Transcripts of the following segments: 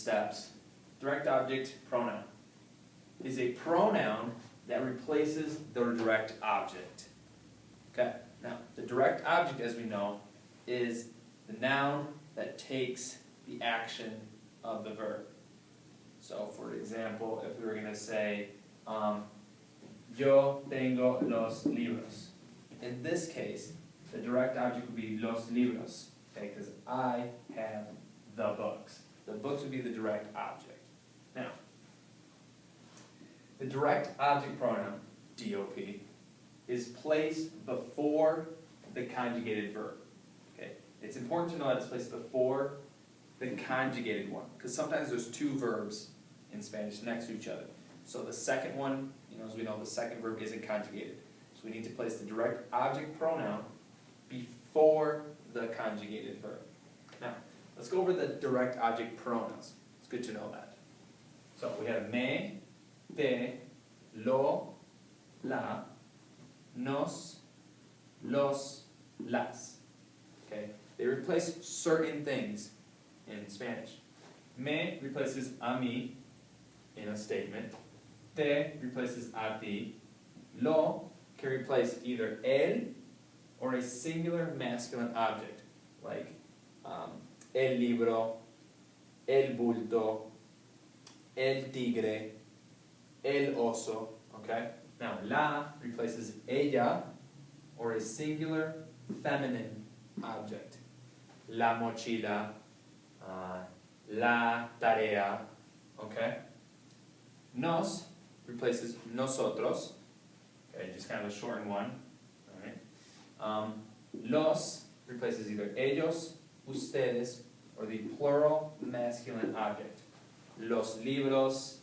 steps, direct object pronoun is a pronoun that replaces the direct object. Okay, now the direct object, as we know, is the noun that takes the action of the verb. So, for example, if we were going to say, yo tengo los libros. In this case, the direct object would be los libros, okay, because I have the books. The books would be the direct object. Now, the direct object pronoun, DOP, is placed before the conjugated verb. Okay? It's important to know that it's placed before the conjugated one, because sometimes there's two verbs in Spanish next to each other. So the second one, as we know, the second verb isn't conjugated. So we need to place the direct object pronoun before the conjugated verb. Now, let's go over the direct object pronouns. It's good to know that. So we have me, te, lo, la, nos, los, las. Okay? They replace certain things in Spanish. Me replaces a mí in a statement. Te replaces a ti. Lo can replace either el or a singular masculine object, like el libro, el bulto, el tigre, el oso. Okay? Now, la replaces ella or a singular feminine object. La mochila, la tarea. Okay? Nos replaces nosotros. Okay, just kind of a shortened one. All right. Los replaces either ellos, ustedes, or the plural masculine object. Los libros,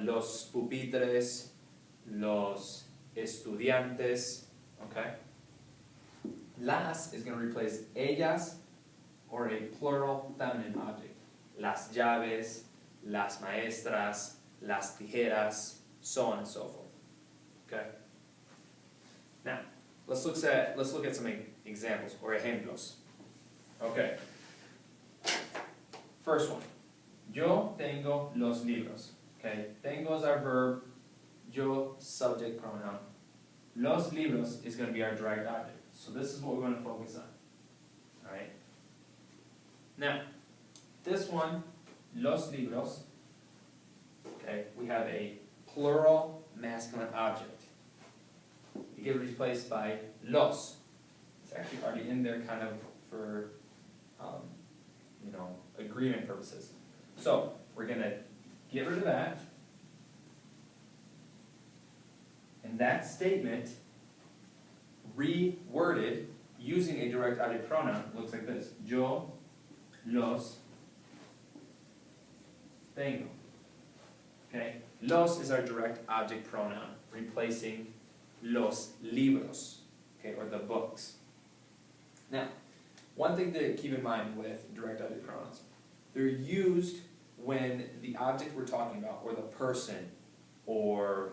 los pupitres, los estudiantes. Okay. Las is going to replace ellas or a plural feminine object. Las llaves, las maestras, las tijeras, so on and so forth. Okay. Now, let's look at some examples or ejemplos. Okay. First one. Yo tengo los libros. Okay. Tengo is our verb. Yo, subject pronoun. Los libros is going to be our direct object. So this is what we're going to focus on. Alright? Now, this one, los libros, okay, we have a plural masculine object. It gets replaced by los. It's actually already in there kind of for, agreement purposes. So, we're going to get rid of that. And that statement, reworded using a direct object pronoun, looks like this. Yo los tengo. Okay? Los is our direct object pronoun, replacing los libros, okay, or the books. Now, one thing to keep in mind with direct object pronouns, they're used when the object we're talking about, or the person, or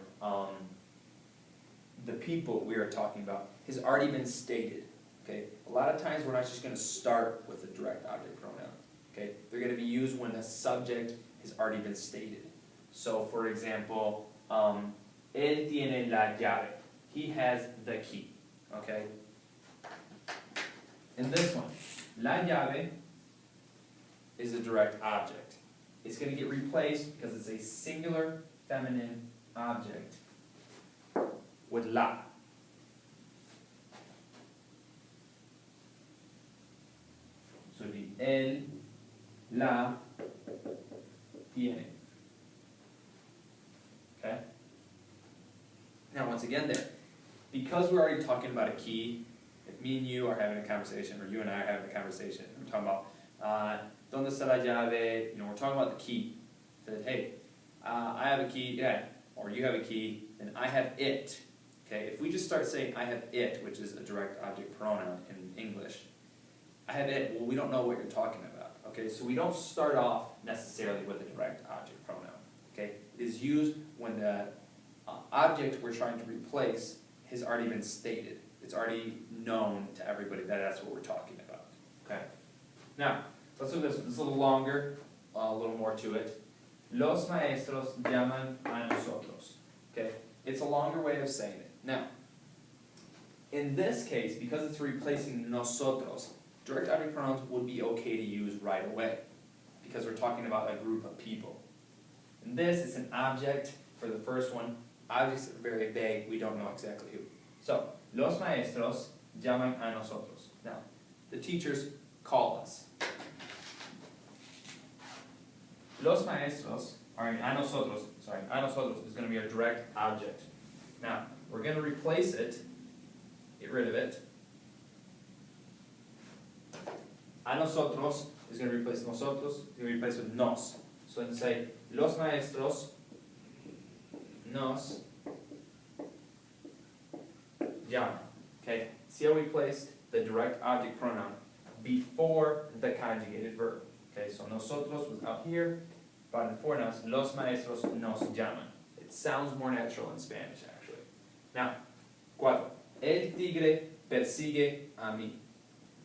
the people we are talking about, has already been stated. Okay? A lot of times we're not just going to start with a direct object pronoun. Okay? They're going to be used when the subject has already been stated. So, for example, él tiene la llave. He has the key. Okay? In this one, la llave is a direct object. It's going to get replaced because it's a singular feminine object with la. So the él, la, tiene. Okay? Now once again there, because we're already talking about a key, if me and you are having a conversation, or you and I are having a conversation, we're talking about ¿dónde está la llave? We're talking about the key. That, hey, I have a key, yeah, or you have a key, and I have it. Okay, if we just start saying I have it, which is a direct object pronoun in English, I have it, well, we don't know what you're talking about. Okay, so we don't start off necessarily with a direct object pronoun. Okay, it is used when the object we're trying to replace has already been stated. It's already known to everybody that that's what we're talking about. Okay, now let's look at this. This is a little longer. a little more to it. Los maestros llaman a nosotros. Okay, it's a longer way of saying it. Now, in this case, because it's replacing nosotros, direct object pronouns would be okay to use right away, because we're talking about a group of people. In this, it's an object for the first one. Objects are very vague, we don't know exactly who. So, los maestros llaman a nosotros. Now, the teachers call us. Los maestros, a nosotros is going to be our direct object. Now, we're going to replace it, get rid of it. A nosotros is going to replace nosotros, it's going to be replaced with nos. So let's say, los maestros nos llaman. Okay, see how we placed the direct object pronoun before the conjugated verb. Okay, so nosotros was up here, but in forenouns, los maestros nos llaman. It sounds more natural in Spanish, actually. Now, 4. El tigre persigue a mí.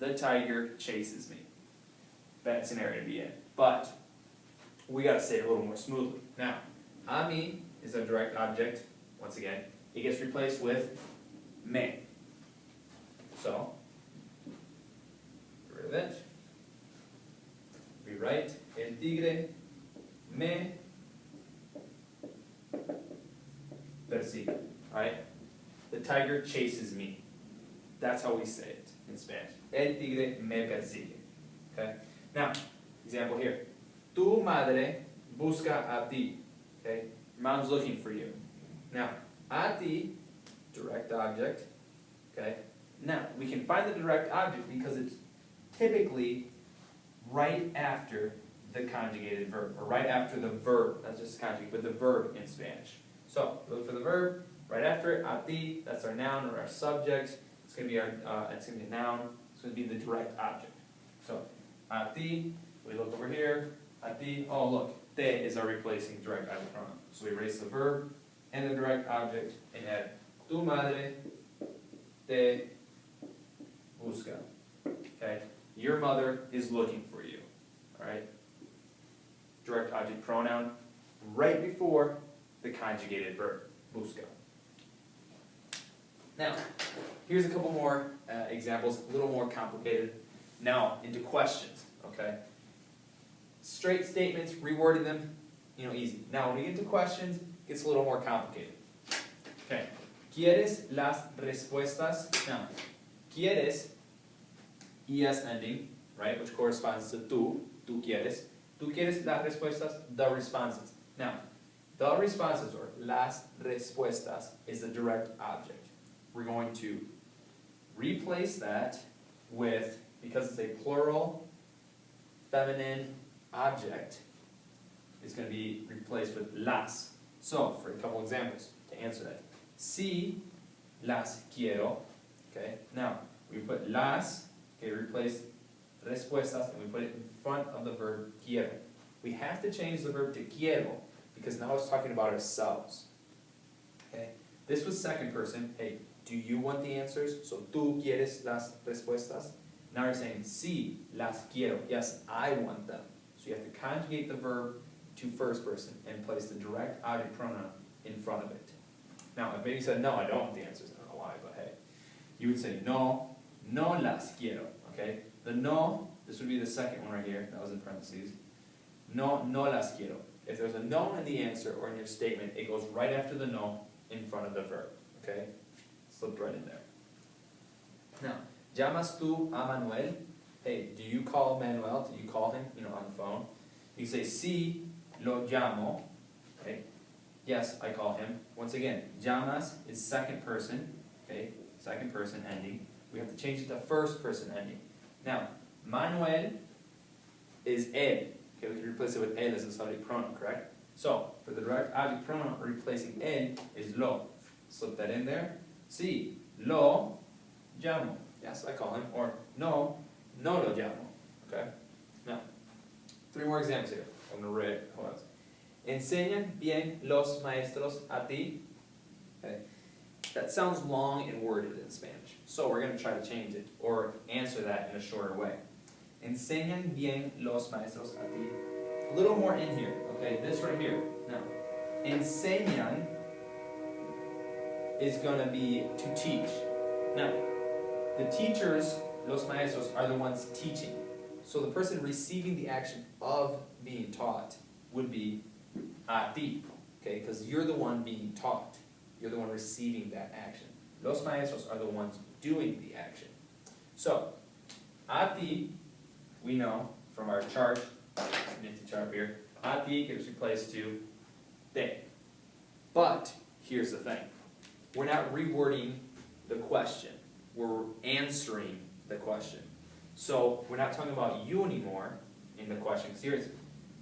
The tiger chases me. Bad scenario to be in. But we got to say it a little more smoothly. Now, a mí is a direct object. Once again, it gets replaced with me. So, get rid of it. Rewrite el tigre me persigue. Alright? The tiger chases me. That's how we say it in Spanish. El tigre me persigue. Okay? Now, example here. Tu madre busca a ti. Okay? Your mom's looking for you. Now, a ti, direct object. Okay? Now, we can find the direct object because it's typically right after the conjugated verb, or right after the verb, not just conjugate, but the verb in Spanish. So, look for the verb, right after it, a ti, that's our noun or our subject. It's going to be a noun, it's going to be the direct object. So, a ti, we look over here, a ti, oh look, te is our replacing direct object pronoun. So we erase the verb and the direct object and add tu madre te busca. Okay? Your mother is looking for you. Alright? Direct object pronoun right before the conjugated verb, busca. Now, here's a couple more examples, a little more complicated. Now, into questions, okay? Straight statements, rewording them, easy. Now, when we get into questions, it gets a little more complicated. Okay. ¿Quieres las respuestas? Now, ¿quieres? ES ending, right, which corresponds to tú quieres. ¿Tú quieres las respuestas? The responses. Now, the responses, or las respuestas, is the direct object. We're going to replace that with, because it's a plural, feminine object, it's going to be replaced with las. So, for a couple examples, to answer that. Sí, las quiero. Okay, now, we put las, okay, replace respuestas, and we put it in front of the verb quiero. We have to change the verb to quiero, because now it's talking about ourselves. Okay, this was second person. Hey, do you want the answers? So, tú quieres las respuestas. Now you're saying, sí, las quiero. Yes, I want them. So you have to conjugate the verb to first person and place the direct object pronoun in front of it. Now, if maybe you said, no, I don't want the answers, I don't know why, but hey. You would say, no, no las quiero. Okay? The no, this would be the second one right here. That was in parentheses. No, no las quiero. If there's a no in the answer or in your statement, it goes right after the no in front of the verb. Okay? Slipped right in there. Now, ¿llamas tú a Manuel? Hey, do you call Manuel? Do you call him, on the phone? You say, sí, lo llamo. Okay? Yes, I call him. Once again, llamas is second person. Okay? Second person ending. We have to change it to first person ending. Now, Manuel is él. Okay, we can replace it with él as a subject pronoun, correct? So, for the direct object pronoun, replacing él is lo. Slip that in there. Sí, lo llamo. Yes, I call him. Or no, no lo llamo. Okay? Now, 3 more examples here. I'm going to read. Hold on. ¿Enseñan bien los maestros a ti? Okay. That sounds long and worded in Spanish. So we're going to try to change it or answer that in a shorter way. ¿Enseñan bien los maestros a ti? a little more in here, okay? This right here. Now, enseñan is going to be to teach. Now, the teachers, los maestros, are the ones teaching. So the person receiving the action of being taught would be a ti, okay? Because you're the one being taught. You're the one receiving that action. Los maestros are the ones doing the action. So, a ti, we know from our chart, nifty chart here, a ti gets replaced to te. But, here's the thing. We're not rewording the question. We're answering the question. So, we're not talking about you anymore in the question. Because here it's,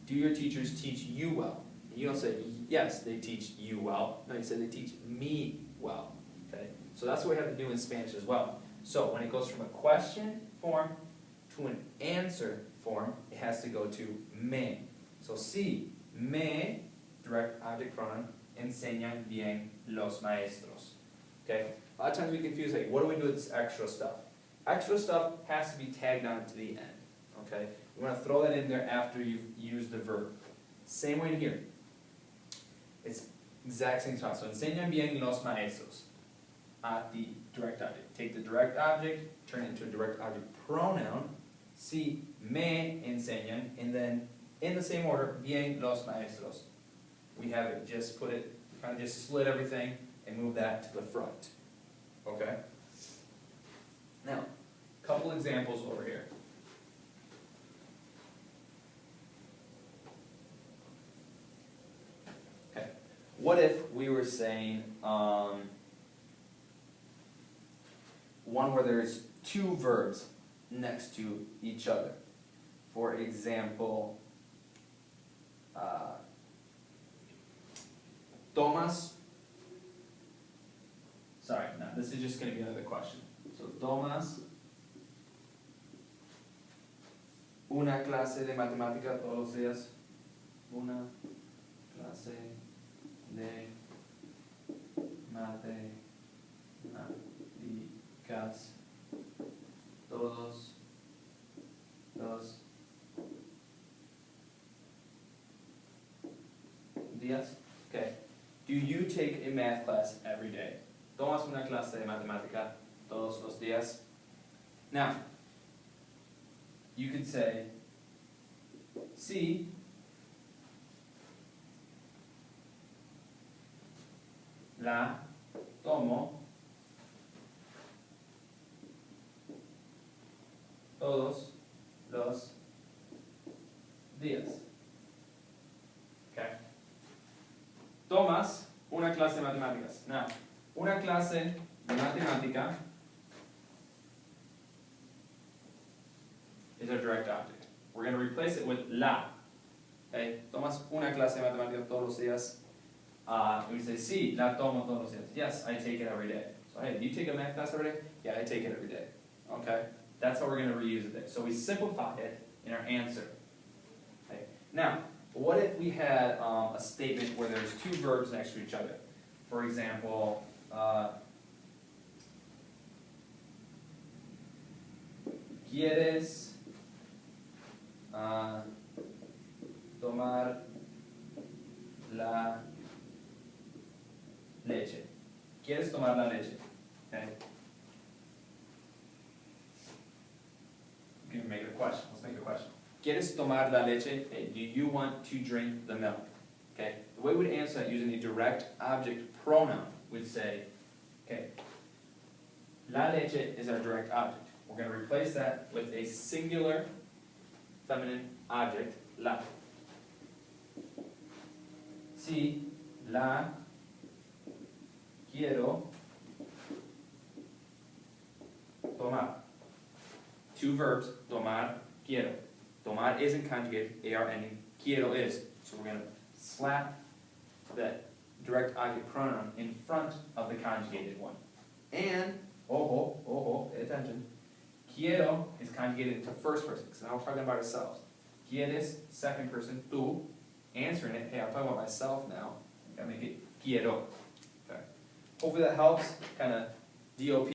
do your teachers teach you well? And you don't say, yes, they teach you well. No, you say they teach me well. Okay? So that's what we have to do in Spanish as well. So, when it goes from a question form to an answer form, it has to go to me. So, si me, direct object pronoun, enseñan bien los maestros. Okay? A lot of times we confuse, like, what do we do with this extra stuff? Extra stuff has to be tagged on to the end. Okay? You want to throw that in there after you've used the verb. Same way here. It's exact same spot. So, enseñan bien los maestros. At the direct object. Take the direct object, turn it into a direct object pronoun. Si me enseñan, and then in the same order, bien los maestros. We have it, just put it, kind of just split everything and move that to the front. Okay? Now, a couple examples over here. Okay. What if we were saying, one where there's two verbs next to each other. For example, tomas. Sorry, no, this is just going to be another question. So, tomas una clase de matemática todos los días. Una clase de matemáticas todos los días. Okay. Do you take a math class every day? ¿Tomas una clase de matemática todos los días? Now, you could say, sí, la tomo todos los días. Okay. Tomas una clase de matemáticas. Now, una clase de matemática is our direct object. We're going to replace it with la. Okay. Tomas una clase de matemáticas todos los días. We say, sí, la tomo todos los días. Yes, I take it every day. So, hey, do you take a math class every day? Yeah, I take it every day. Okay. That's how we're going to reuse it there. So we simplify it in our answer. Okay. Now, what if we had a statement where there's two verbs next to each other? For example, ¿quieres tomar la leche? ¿Quieres tomar la leche? Okay. You can make it a question. Let's make it a question. ¿Quieres tomar la leche? Hey, do you want to drink the milk? Okay. The way we'd answer that using a direct object pronoun would say, okay, la leche is our direct object. We're going to replace that with a singular feminine object, la. Si la quiero tomar. Two verbs, tomar, quiero. Tomar isn't conjugated, A-R-N-E. Quiero is. So we're going to slap that direct object pronoun in front of the conjugated one. And, pay attention. Quiero is conjugated to first person, because now we're talking about ourselves. Quieres, second person, tú, answering it, hey, I'm talking about myself now. Gotta make it quiero. Okay. Hopefully that helps, kind of DOP.